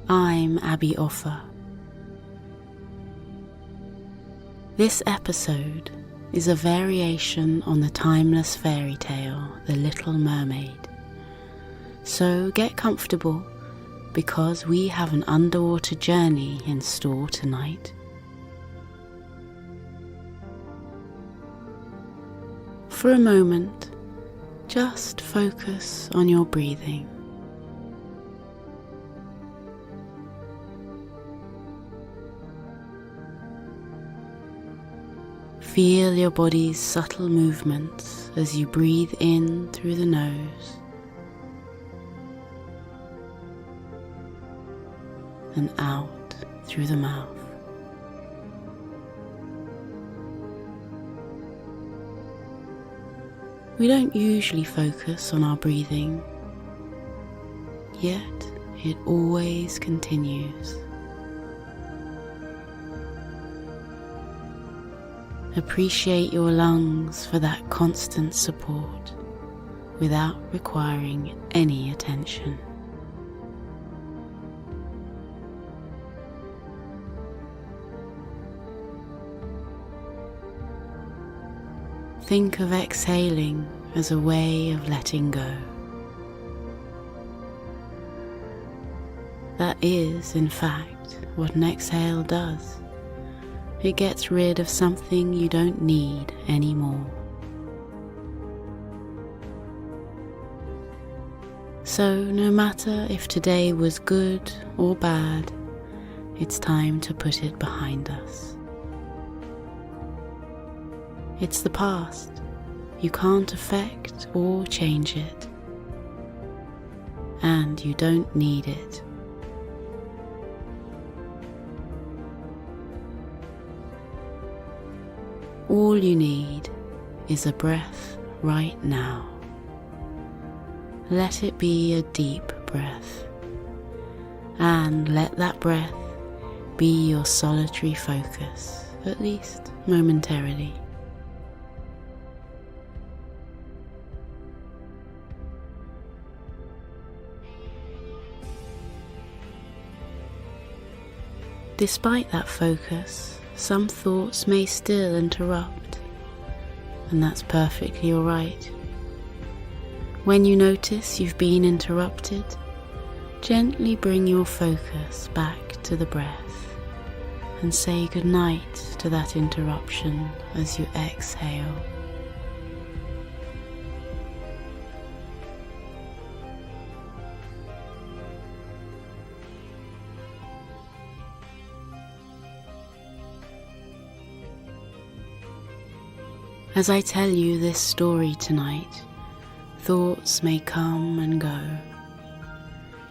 I'm Abby Offer. This episode is a variation on the timeless fairy tale, The Little Mermaid. So get comfortable because we have an underwater journey in store tonight. For a moment, just focus on your breathing. Feel your body's subtle movements as you breathe in through the nose and out through the mouth. We don't usually focus on our breathing, yet it always continues. Appreciate your lungs for that constant support without requiring any attention. Think of exhaling as a way of letting go. That is, in fact, what an exhale does. It gets rid of something you don't need anymore. So, no matter if today was good or bad, it's time to put it behind us. It's the past. You can't affect or change it. And you don't need it. All you need is a breath right now. Let it be a deep breath, and let that breath be your solitary focus, at least momentarily. Despite that focus, some thoughts may still interrupt, and that's perfectly alright. When you notice you've been interrupted, gently bring your focus back to the breath and say goodnight to that interruption as you exhale. As I tell you this story tonight, thoughts may come and go.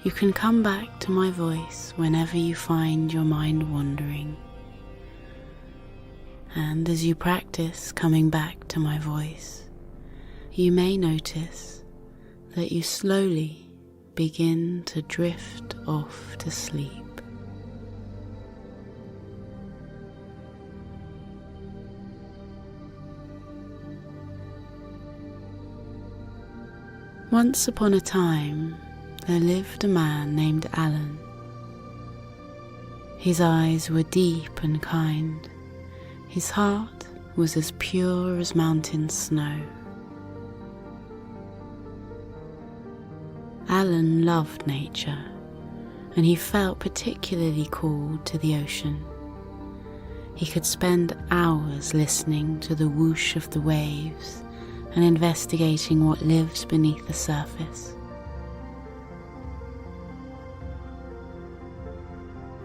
You can come back to my voice whenever you find your mind wandering. And as you practice coming back to my voice, you may notice that you slowly begin to drift off to sleep. Once upon a time, there lived a man named Alan. His eyes were deep and kind. His heart was as pure as mountain snow. Alan loved nature, and he felt particularly called to the ocean. He could spend hours listening to the whoosh of the waves and investigating what lives beneath the surface.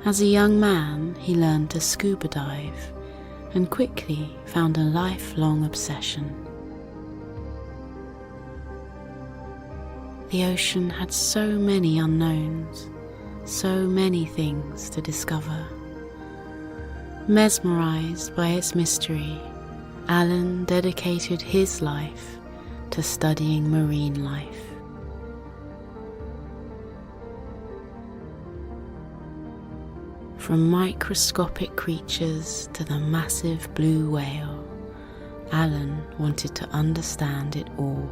As a young man, he learned to scuba dive and quickly found a lifelong obsession. The ocean had so many unknowns, so many things to discover. Mesmerized by its mystery, Alan dedicated his life to studying marine life. From microscopic creatures to the massive blue whale, Alan wanted to understand it all.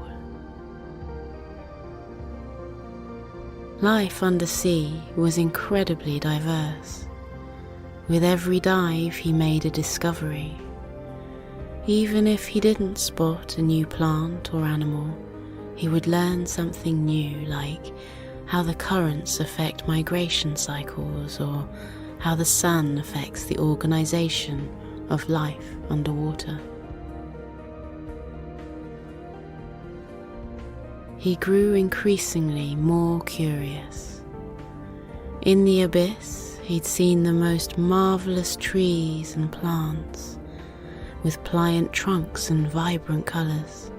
Life undersea was incredibly diverse. With every dive he made a discovery. Even if he didn't spot a new plant or animal, he would learn something new, like how the currents affect migration cycles or how the sun affects the organization of life underwater. He grew increasingly more curious. In the abyss, he'd seen the most marvelous trees and plants, with pliant trunks and vibrant colours.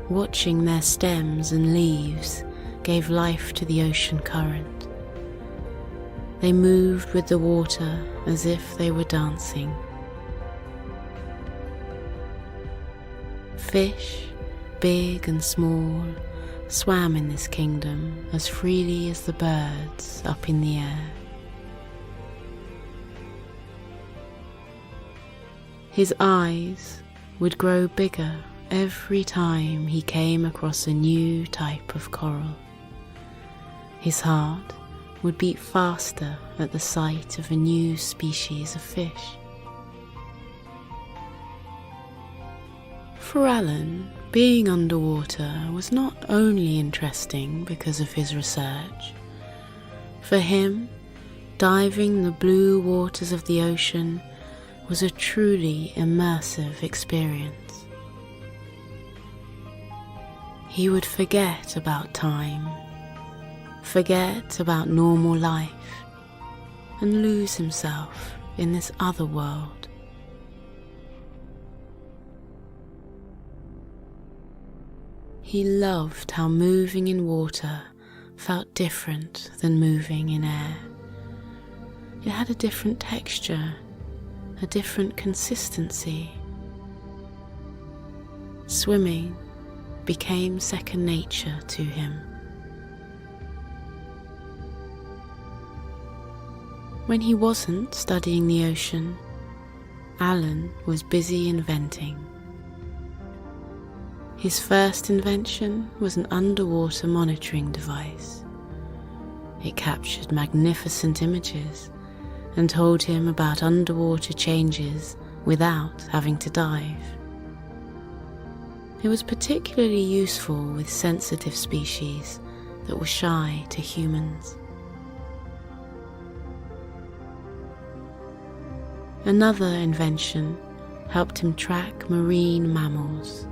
Watching their stems and leaves gave life to the ocean current. They moved with the water as if they were dancing. Fish, big and small, swam in this kingdom as freely as the birds up in the air. His eyes would grow bigger every time he came across a new type of coral. His heart would beat faster at the sight of a new species of fish. For Alan, being underwater was not only interesting because of his research. For him, diving the blue waters of the ocean was a truly immersive experience. He would forget about time, forget about normal life, and lose himself in this other world. He loved how moving in water felt different than moving in air. It had a different texture, a different consistency. Swimming became second nature to him. When he wasn't studying the ocean, Alan was busy inventing. His first invention was an underwater monitoring device. It captured magnificent images and told him about underwater changes without having to dive. It was particularly useful with sensitive species that were shy to humans. Another invention helped him track marine mammals.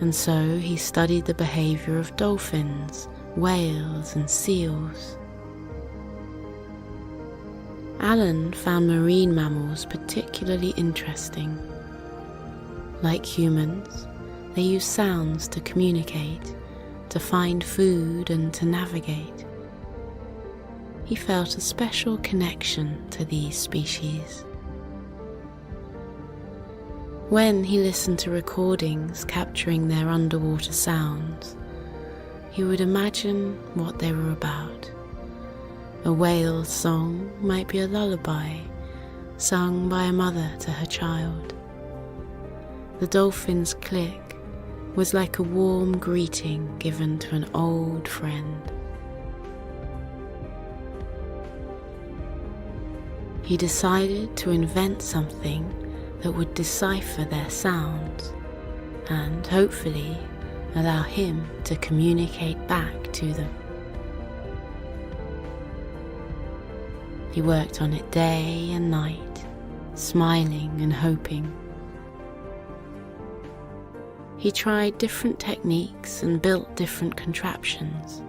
And so he studied the behavior of dolphins, whales, and seals. Alan found marine mammals particularly interesting. Like humans, they use sounds to communicate, to find food, and to navigate. He felt a special connection to these species. When he listened to recordings capturing their underwater sounds, he would imagine what they were about. A whale's song might be a lullaby sung by a mother to her child. The dolphin's click was like a warm greeting given to an old friend. He decided to invent something that would decipher their sounds and hopefully allow him to communicate back to them. He worked on it day and night, smiling and hoping. He tried different techniques and built different contraptions.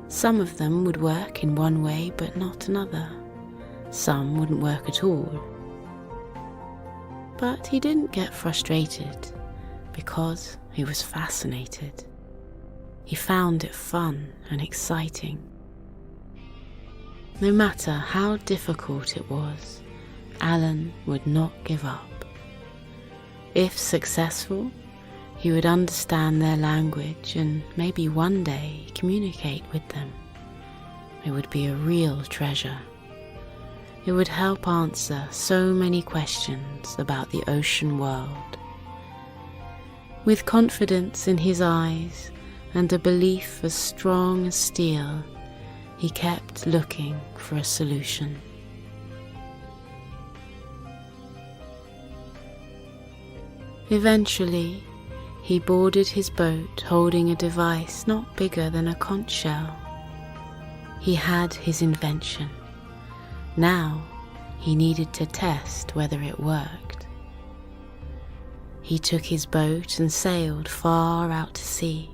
Some of them would work in one way but not another. Some wouldn't work at all. But he didn't get frustrated because he was fascinated. He found it fun and exciting. No matter how difficult it was, Alan would not give up. If successful, he would understand their language and maybe one day communicate with them. It would be a real treasure. It would help answer so many questions about the ocean world. With confidence in his eyes and a belief as strong as steel, he kept looking for a solution. Eventually, he boarded his boat holding a device not bigger than a conch shell. He had his invention. Now, he needed to test whether it worked. He took his boat and sailed far out to sea.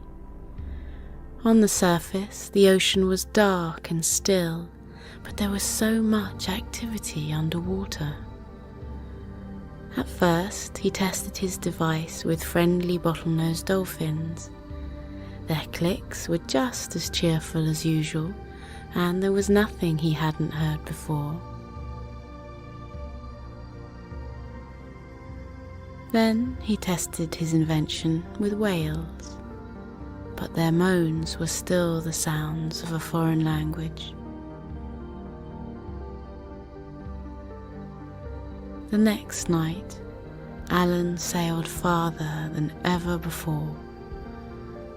On the surface, the ocean was dark and still, but there was so much activity underwater. At first, he tested his device with friendly bottlenose dolphins. Their clicks were just as cheerful as usual, and there was nothing he hadn't heard before. Then he tested his invention with whales, but their moans were still the sounds of a foreign language. The next night, Alan sailed farther than ever before.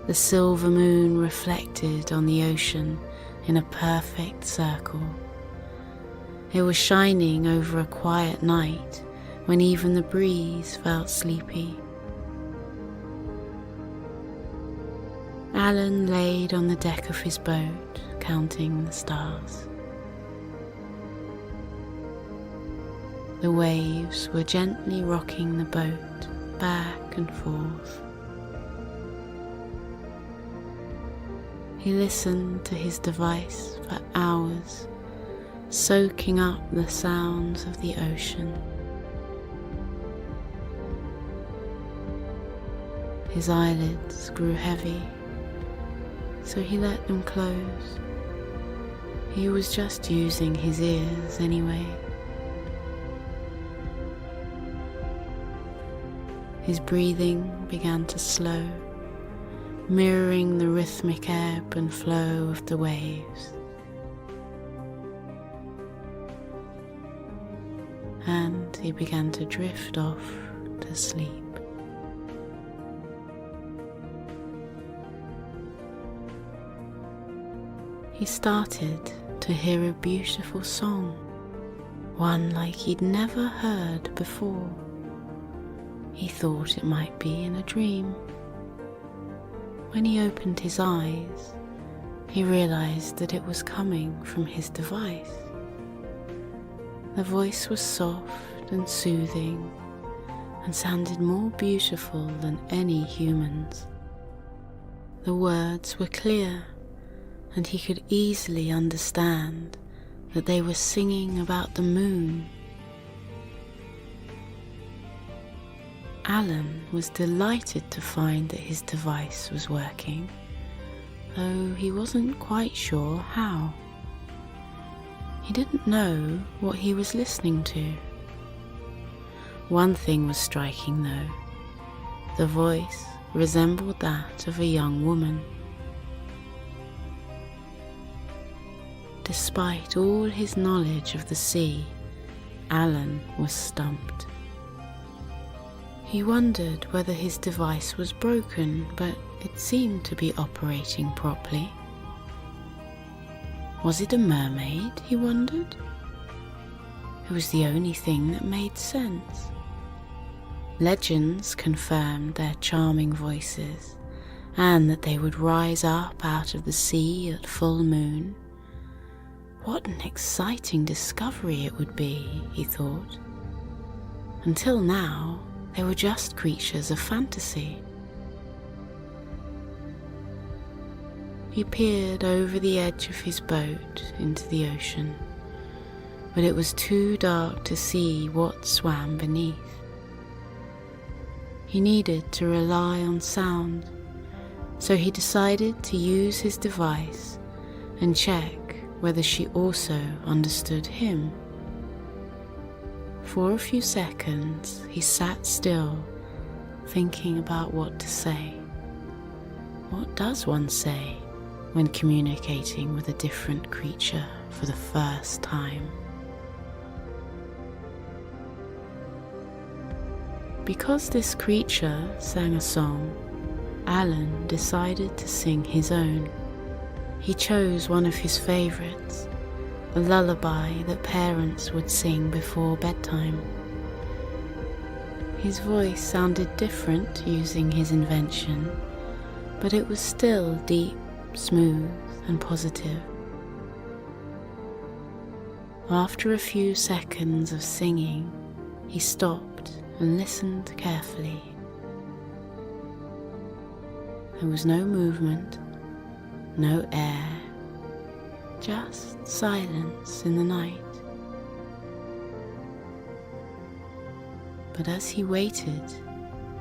The silver moon reflected on the ocean in a perfect circle. It was shining over a quiet night when even the breeze felt sleepy. Alan laid on the deck of his boat, counting the stars. The waves were gently rocking the boat back and forth. He listened to his device for hours, soaking up the sounds of the ocean. His eyelids grew heavy, so he let them close. He was just using his ears anyway. His breathing began to slow, mirroring the rhythmic ebb and flow of the waves. And he began to drift off to sleep. He started to hear a beautiful song, one like he'd never heard before. He thought it might be in a dream. When he opened his eyes, he realized that it was coming from his device. The voice was soft and soothing and sounded more beautiful than any human's. The words were clear, and he could easily understand that they were singing about the moon. Alan was delighted to find that his device was working, though he wasn't quite sure how. He didn't know what he was listening to. One thing was striking though. The voice resembled that of a young woman. Despite all his knowledge of the sea, Alan was stumped. He wondered whether his device was broken, but it seemed to be operating properly. Was it a mermaid, he wondered? It was the only thing that made sense. Legends confirmed their charming voices, and that they would rise up out of the sea at full moon. What an exciting discovery it would be, he thought. Until now, they were just creatures of fantasy. He peered over the edge of his boat into the ocean, but it was too dark to see what swam beneath. He needed to rely on sound, so he decided to use his device and check whether she also understood him. For a few seconds he sat still, thinking about what to say. What does one say when communicating with a different creature for the first time? Because this creature sang a song, Alan decided to sing his own. He chose one of his favourites, a lullaby that parents would sing before bedtime. His voice sounded different using his invention, but it was still deep, smooth, and positive. After a few seconds of singing, he stopped and listened carefully. There was no movement, no air, just silence in the night. But as he waited,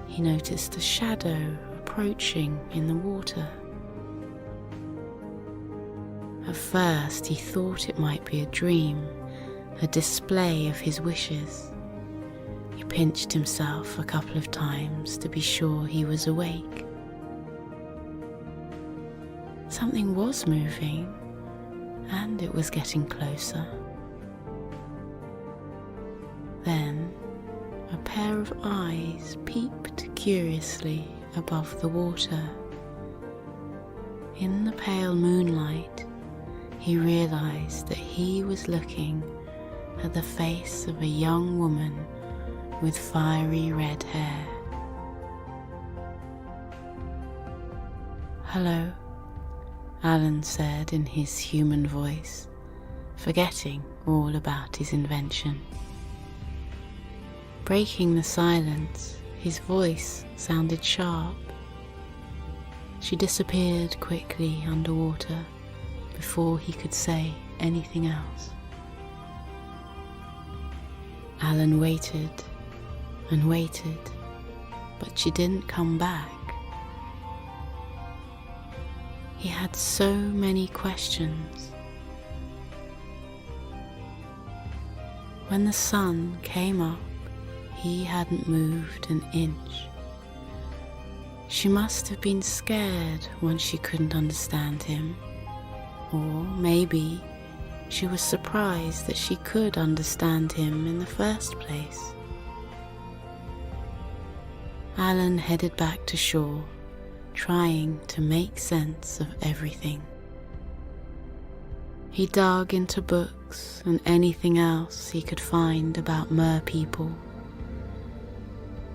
he noticed a shadow approaching in the water. At first he thought it might be a dream, a display of his wishes. He pinched himself a couple of times to be sure he was awake. Something was moving, and it was getting closer. Then a pair of eyes peeped curiously above the water. In the pale moonlight, he realized that he was looking at the face of a young woman with fiery red hair. "Hello," Alan said in his human voice, forgetting all about his invention. Breaking the silence, his voice sounded sharp. She disappeared quickly underwater before he could say anything else. Alan waited and waited, but she didn't come back. He had so many questions. When the sun came up, he hadn't moved an inch. She must have been scared when she couldn't understand him, or maybe she was surprised that she could understand him in the first place. Alan headed back to shore, trying to make sense of everything. He dug into books and anything else he could find about mer people.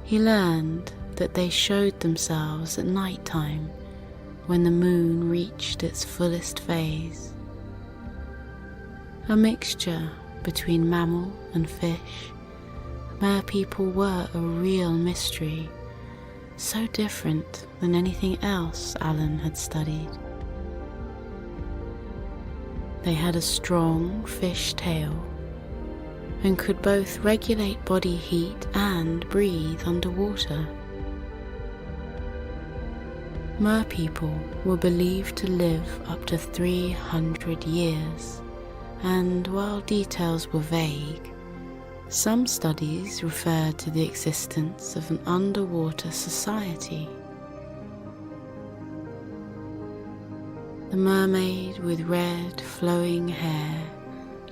He learned that they showed themselves at night time when the moon reached its fullest phase. A mixture between mammal and fish, mer people were a real mystery, so different than anything else Alan had studied. They had a strong fish tail and could both regulate body heat and breathe underwater. Mer people were believed to live up to 300 years, and while details were vague, some studies referred to the existence of an underwater society. The mermaid with red flowing hair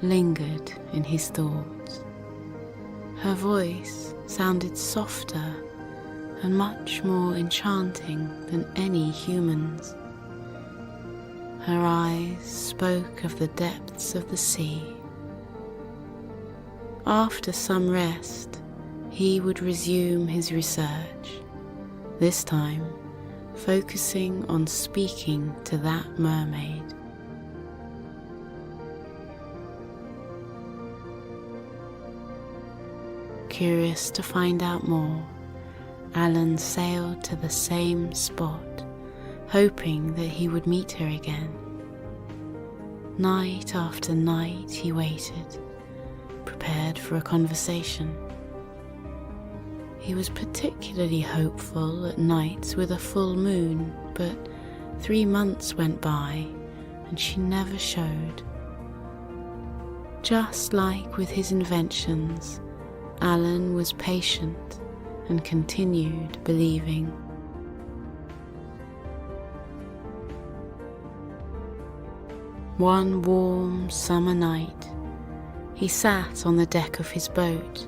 lingered in his thoughts. Her voice sounded softer and much more enchanting than any human's. Her eyes spoke of the depths of the sea. After some rest, he would resume his research, this time focusing on speaking to that mermaid. Curious to find out more, Alan sailed to the same spot, hoping that he would meet her again. Night after night he waited, prepared for a conversation. He was particularly hopeful at nights with a full moon, but 3 months went by and she never showed. Just like with his inventions, Alan was patient and continued believing. One warm summer night, he sat on the deck of his boat,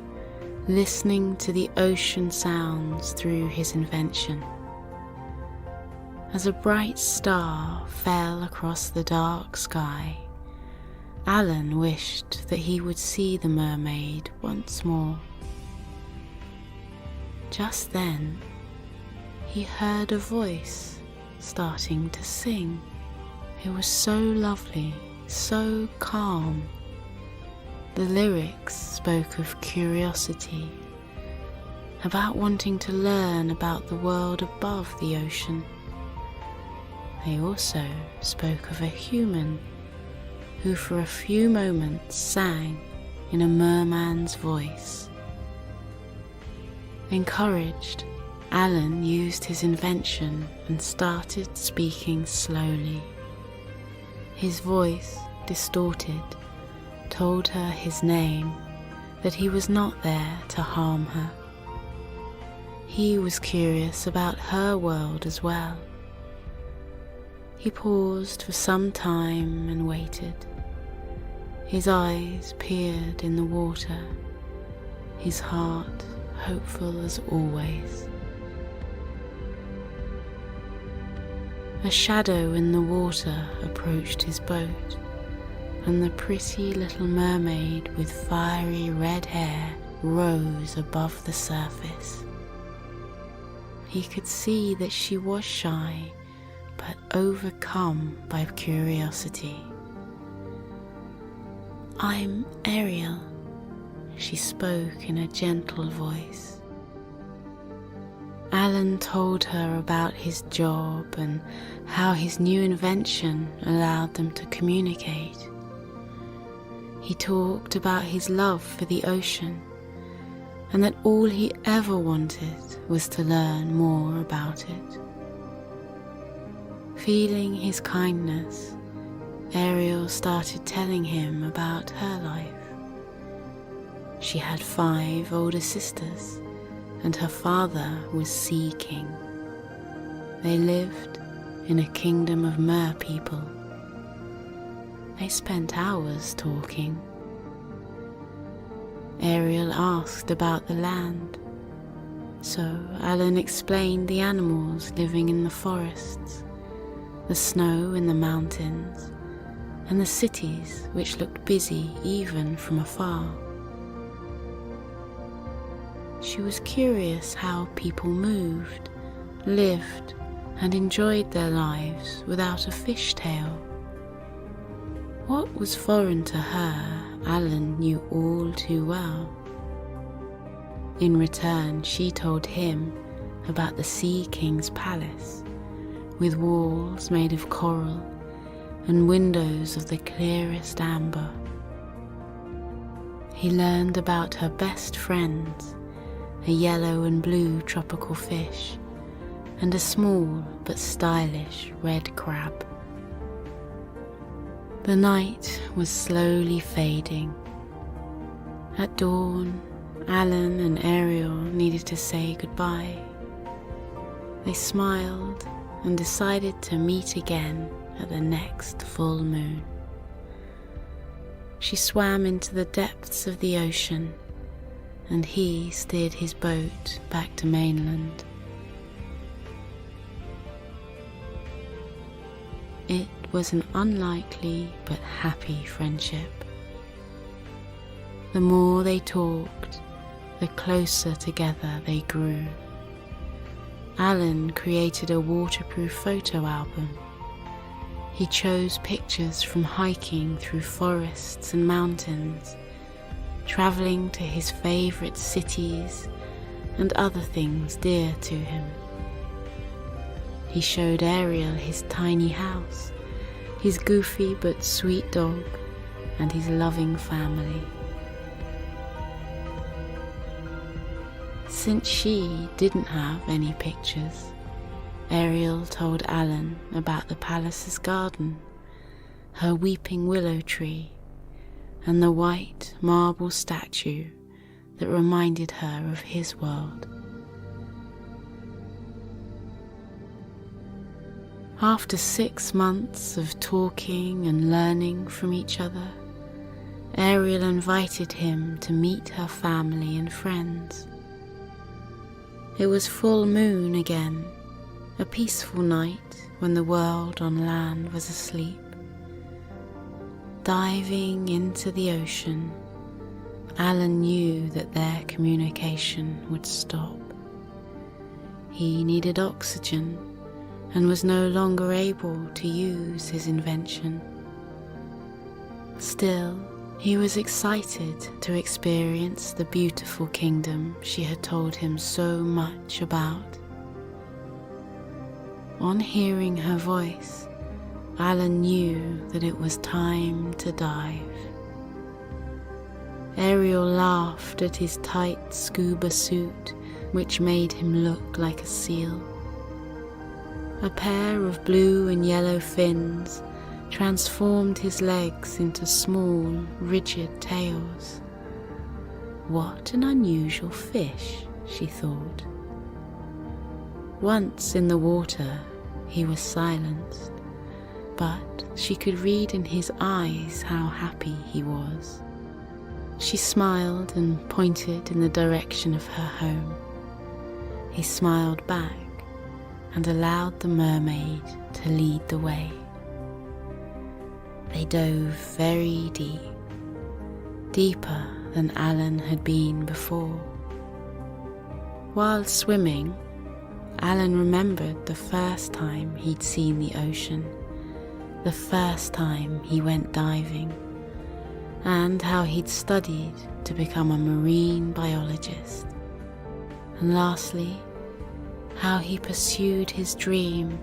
listening to the ocean sounds through his invention. As a bright star fell across the dark sky, Alan wished that he would see the mermaid once more. Just then, he heard a voice starting to sing. It was so lovely, so calm. The lyrics spoke of curiosity, about wanting to learn about the world above the ocean. They also spoke of a human who for a few moments sang in a merman's voice. Encouraged, Alan used his invention and started speaking slowly. His voice, distorted, told her his name, that he was not there to harm her. He was curious about her world as well. He paused for some time and waited. His eyes peered in the water, his heart hopeful as always. A shadow in the water approached his boat, and the pretty little mermaid with fiery red hair rose above the surface. He could see that she was shy, but overcome by curiosity. "I'm Ariel," she spoke in a gentle voice. Alan told her about his job and how his new invention allowed them to communicate. He talked about his love for the ocean and that all he ever wanted was to learn more about it. Feeling his kindness, Ariel started telling him about her life. She had 5 older sisters, and her father was Sea King. They lived in a kingdom of mer people. They spent hours talking. Ariel asked about the land, so Alan explained the animals living in the forests, the snow in the mountains, and the cities which looked busy even from afar. She was curious how people moved, lived, and enjoyed their lives without a fishtail. What was foreign to her, Alan knew all too well. In return, she told him about the Sea King's palace, with walls made of coral and windows of the clearest amber. He learned about her best friends, a yellow and blue tropical fish, and a small but stylish red crab. The night was slowly fading. At dawn, Alan and Ariel needed to say goodbye. They smiled and decided to meet again at the next full moon. She swam into the depths of the ocean, and he steered his boat back to mainland. It was an unlikely but happy friendship. The more they talked, the closer together they grew. Alan created a waterproof photo album. He chose pictures from hiking through forests and mountains, traveling to his favorite cities and other things dear to him. He showed Ariel his tiny house, his goofy but sweet dog, and his loving family. Since she didn't have any pictures, Ariel told Alan about the palace's garden, her weeping willow tree, and the white marble statue that reminded her of his world. After 6 months of talking and learning from each other, Ariel invited him to meet her family and friends. It was full moon again, a peaceful night when the world on land was asleep. Diving into the ocean, Alan knew that their communication would stop. He needed oxygen and was no longer able to use his invention. Still, he was excited to experience the beautiful kingdom she had told him so much about. On hearing her voice, Alan knew that it was time to dive. Ariel laughed at his tight scuba suit, which made him look like a seal. A pair of blue and yellow fins transformed his legs into small, rigid tails. What an unusual fish, she thought. Once in the water, he was silenced, but she could read in his eyes how happy he was. She smiled and pointed in the direction of her home. He smiled back and allowed the mermaid to lead the way. They dove very deep, deeper than Alan had been before. While swimming, Alan remembered the first time he'd seen the ocean, the first time he went diving, and how he'd studied to become a marine biologist. And lastly, how he pursued his dream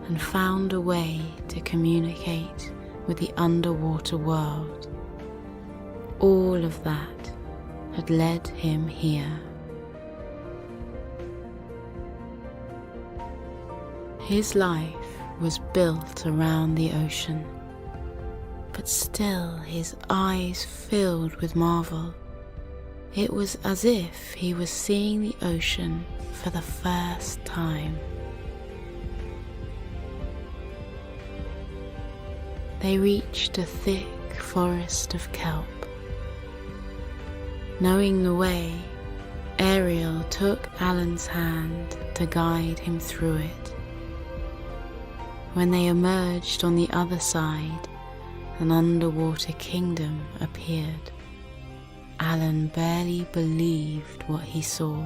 and found a way to communicate with the underwater world. All of that had led him here. His life was built around the ocean, but still his eyes filled with marvel. It was as if he was seeing the ocean for the first time. They reached a thick forest of kelp. Knowing the way, Ariel took Alan's hand to guide him through it. When they emerged on the other side, an underwater kingdom appeared. Alan barely believed what he saw.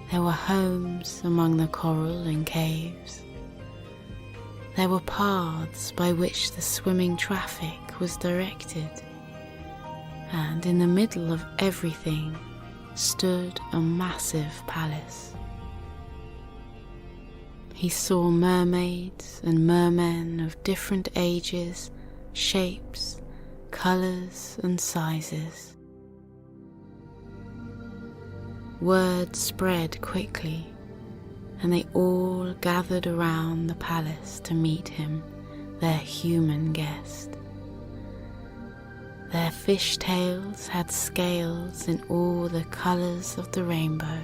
There were homes among the coral and caves. There were paths by which the swimming traffic was directed, and in the middle of everything stood a massive palace. He saw mermaids and mermen of different ages, shapes, colours and sizes. Word spread quickly, and they all gathered around the palace to meet him, their human guest. Their fishtails had scales in all the colours of the rainbow,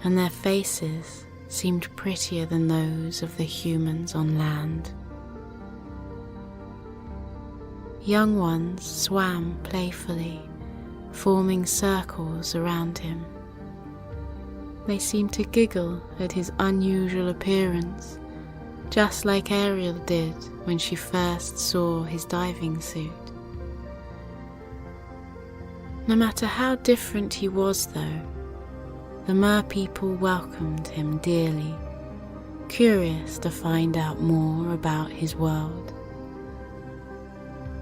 and their faces seemed prettier than those of the humans on land. Young ones swam playfully, forming circles around him. They seemed to giggle at his unusual appearance, just like Ariel did when she first saw his diving suit. No matter how different he was, though, the merpeople welcomed him dearly, curious to find out more about his world.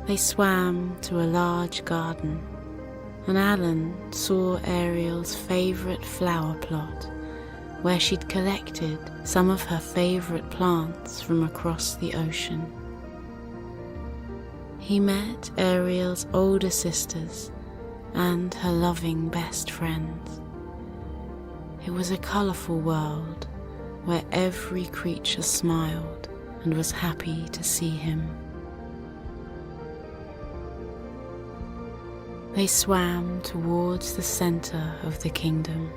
They swam to a large garden, and Alan saw Ariel's favourite flower plot, where she'd collected some of her favourite plants from across the ocean. He met Ariel's older sisters and her loving best friends. It was a colourful world where every creature smiled and was happy to see him. They swam towards the centre of the kingdom,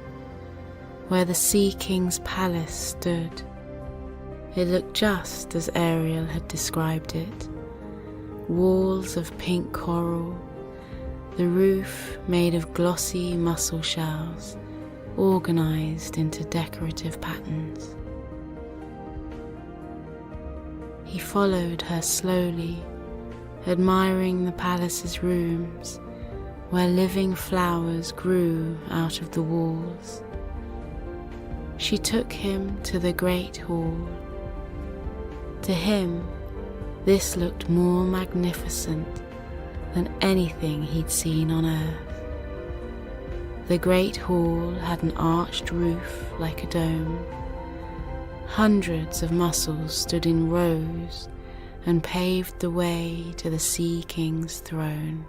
where the Sea King's palace stood. It looked just as Ariel had described it. Walls of pink coral, the roof made of glossy mussel shells, organized into decorative patterns. He followed her slowly, admiring the palace's rooms, where living flowers grew out of the walls. She took him to the great hall. To him, this looked more magnificent than anything he'd seen on earth. The great hall had an arched roof like a dome. Hundreds of mussels stood in rows and paved the way to the Sea King's throne.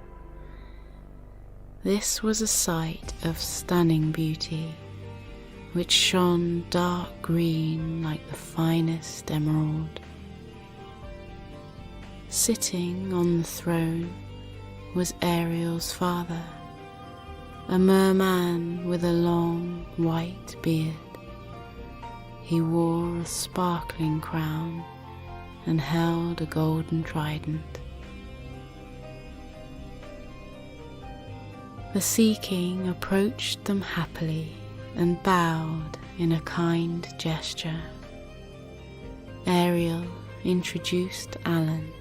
This was a sight of stunning beauty, which shone dark green like the finest emerald. Sitting on the throne was Ariel's father, a merman with a long white beard. He wore a sparkling crown and held a golden trident. The Sea King approached them happily and bowed in a kind gesture. Ariel introduced Alan.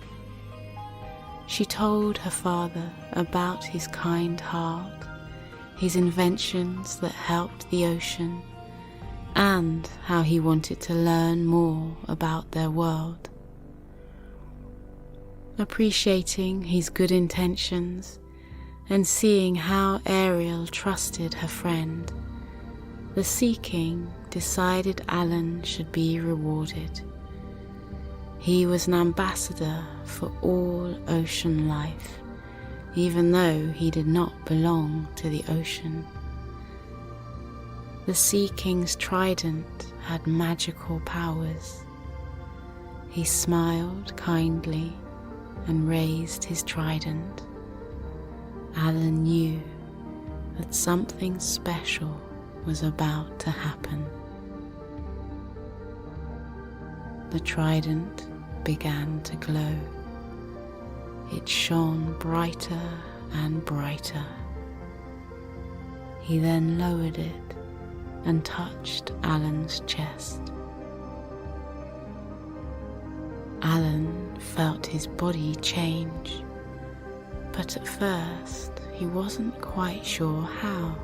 She told her father about his kind heart, his inventions that helped the ocean, and how he wanted to learn more about their world. Appreciating his good intentions and seeing how Ariel trusted her friend, the Sea King decided Alan should be rewarded. He was an ambassador for all ocean life, even though he did not belong to the ocean. The Sea King's trident had magical powers. He smiled kindly and raised his trident. Alan knew that something special was about to happen. The trident began to glow. It shone brighter and brighter. He then lowered it and touched Alan's chest. Alan felt his body change, but at first he wasn't quite sure how.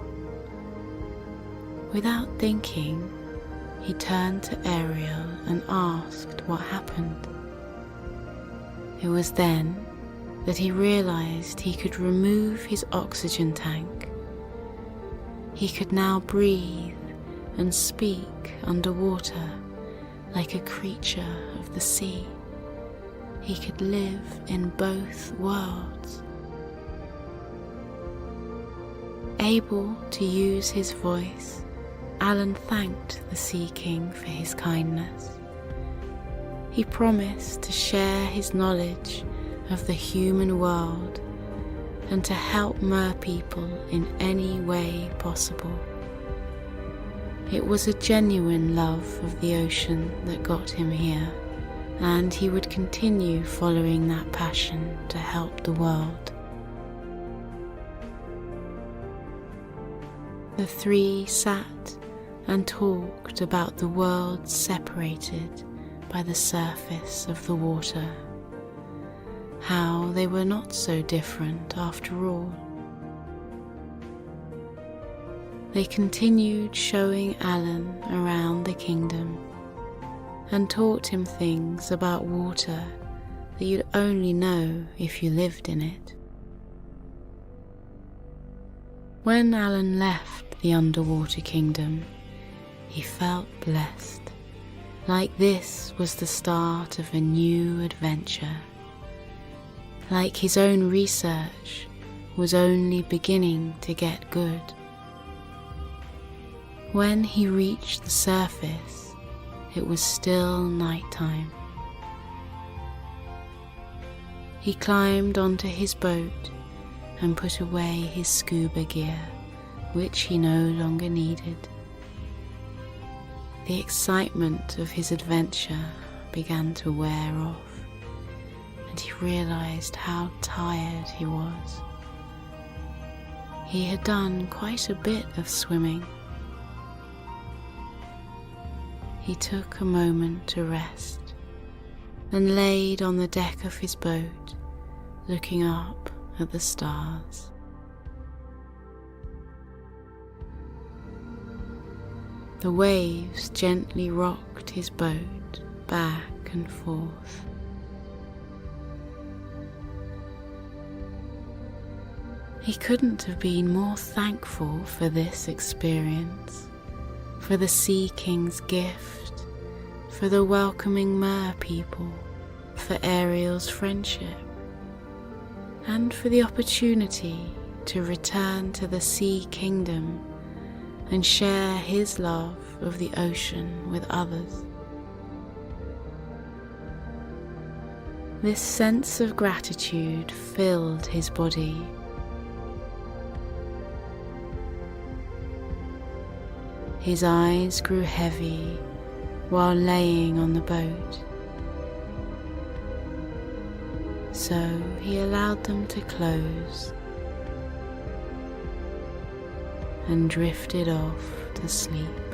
Without thinking, he turned to Ariel and asked what happened. It was then that he realized he could remove his oxygen tank. He could now breathe and speak underwater like a creature of the sea. He could live in both worlds. Able to use his voice, Alan thanked the Sea King for his kindness. He promised to share his knowledge of the human world and to help mer people in any way possible. It was a genuine love of the ocean that got him here, and he would continue following that passion to help the world. The three sat and talked about the worlds separated by the surface of the water, how they were not so different after all. They continued showing Alan around the kingdom and taught him things about water that you'd only know if you lived in it. When Alan left the underwater kingdom, he felt blessed, like this was the start of a new adventure, like his own research was only beginning to get good. When he reached the surface, it was still nighttime. He climbed onto his boat and put away his scuba gear, which he no longer needed. The excitement of his adventure began to wear off, and he realized how tired he was. He had done quite a bit of swimming. He took a moment to rest and laid on the deck of his boat, looking up at the stars. The waves gently rocked his boat back and forth. He couldn't have been more thankful for this experience, for the Sea King's gift, for the welcoming mer people, for Ariel's friendship, and for the opportunity to return to the Sea Kingdom and share his love of the ocean with others. This sense of gratitude filled his body. His eyes grew heavy while laying on the boat, so he allowed them to close and drifted off to sleep.